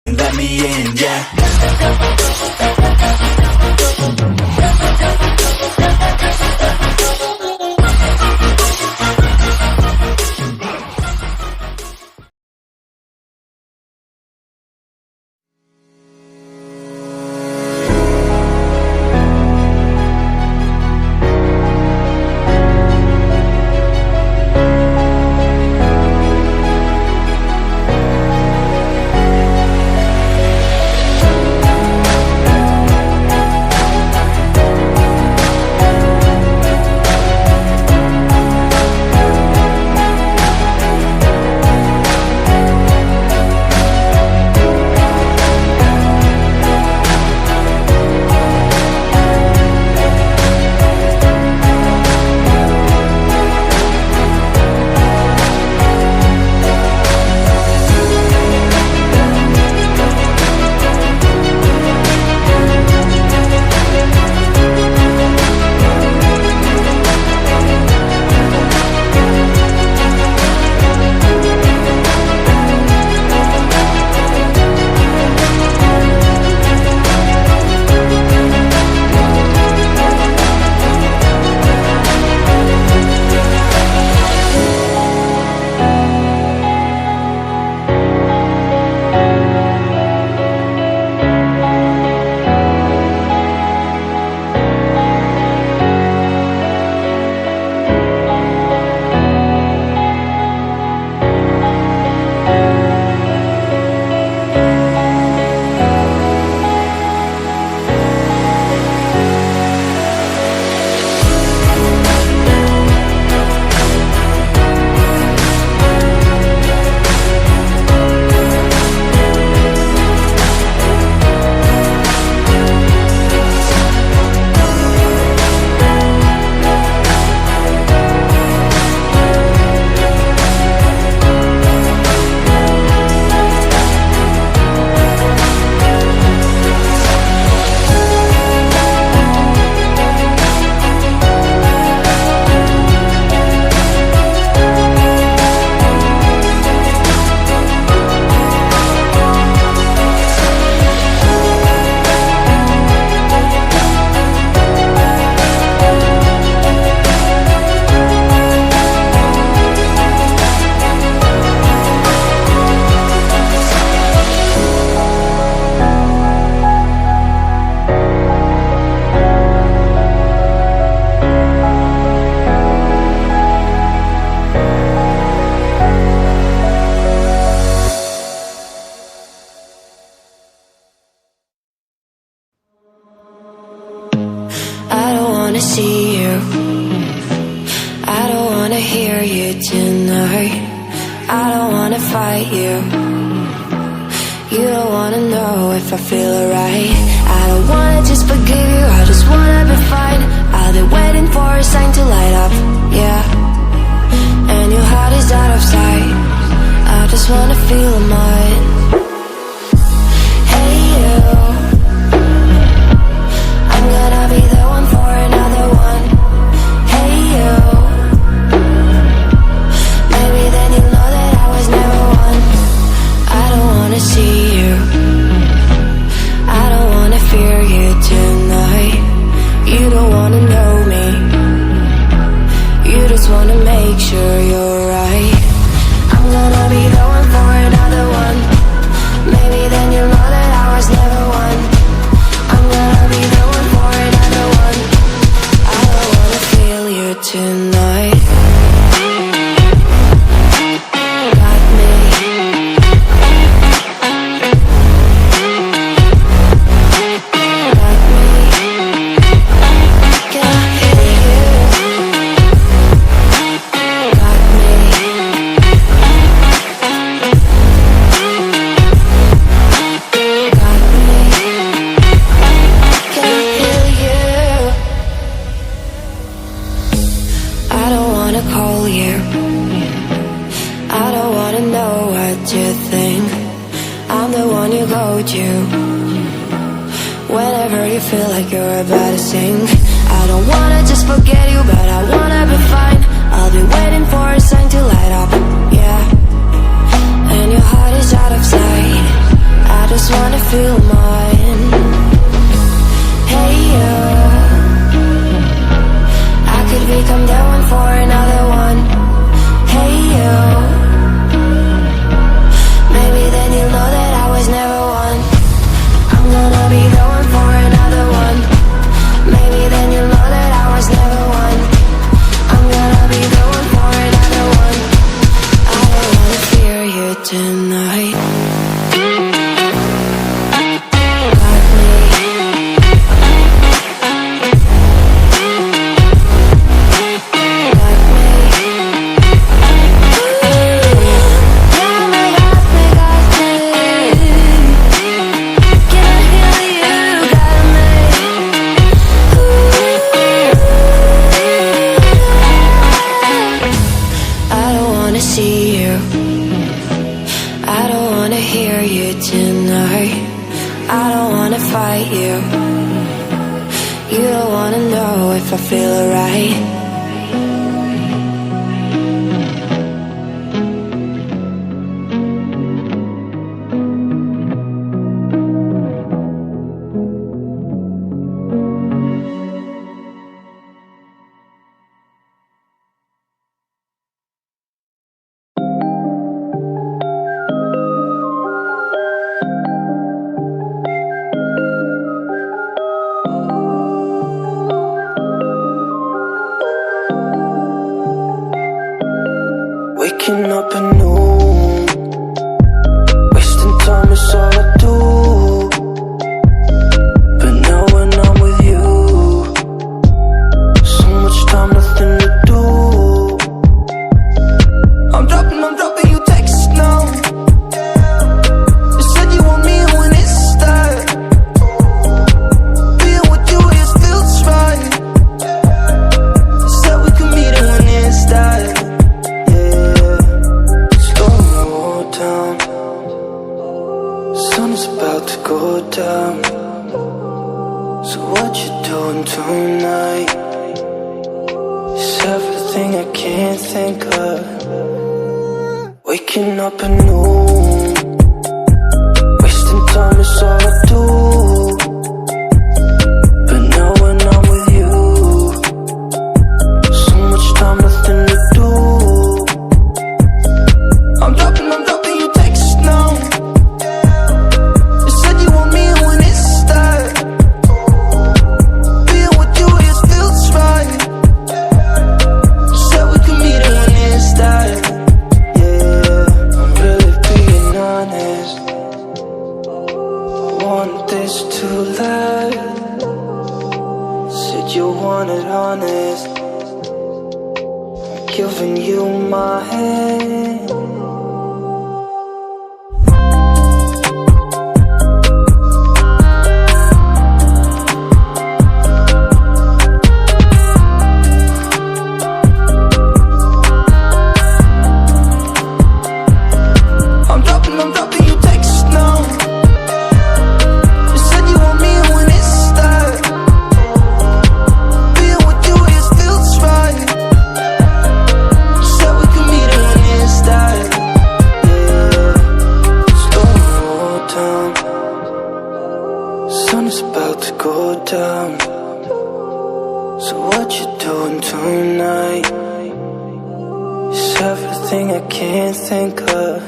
Let me in, yeah. See you. I don't wanna hear you tonight. I don't wanna fight you. You don't wanna know if I feel alright. I don't wanna just forgive you, I just wanna be fine. I've been waiting for a sign to light up, yeah. And your heart is out of sight. I just wanna feel mine. Hey you, I'm gonna be the one for another one. Hey you, maybe then you'll know that I was never one. I don't wanna see you, I don't wanna fear you tonight. You don't wanna know me, you just wanna make sure you're right. I'm gonna be the one for another one. Maybe then you'll know that I was never one. I'm gonna be the one for another one. I don't wanna feel you tonight. Got me. Got me. Can I hear you? Got me. Got me. Can I hear you? I don't wanna call you. I don't wanna know what you think. I'm the one you go to whenever you feel like you're about to sink. I don't wanna just forget you, but I wanna be fine. I'll be waiting for a sign to light up, yeah. feel mine. Hey you, I could become the one for another one. Hey you, maybe then you'll know that I was never one. I'm gonna be the one for another one. Maybe then you'll know that I was never one. I'm gonna be the one for another one. I don't wanna fear you tonight. If I feel alright. Waking up at noon, wasting time is all I do. But now when I'm with you, so much time, nothing to do. I'm dropping you texts now. You said you want me when it's that. Being with you, it feels right. You said we could meet it when it's that. Sun's about to go down. So what you doing tonight? It's everything I can't think of. Waking up at noon, wasting time is all I do. But now when I'm with you, so much time, nothing to do. I'm dropping you texts now. You said you want me when it's that. Being with you, it feels right. You said we could meet it when it's that. Yeah, I'm really being honest. I want this to last. Said you want it honest. I'm giving you my hand. I'm dropping you texts now. You said you want me when it's that. Being with you, it feels right. You said we could meet it when it's that. Yeah, slow down. Sun is about to go down. So what you doing tonight? It's everything I can't think of.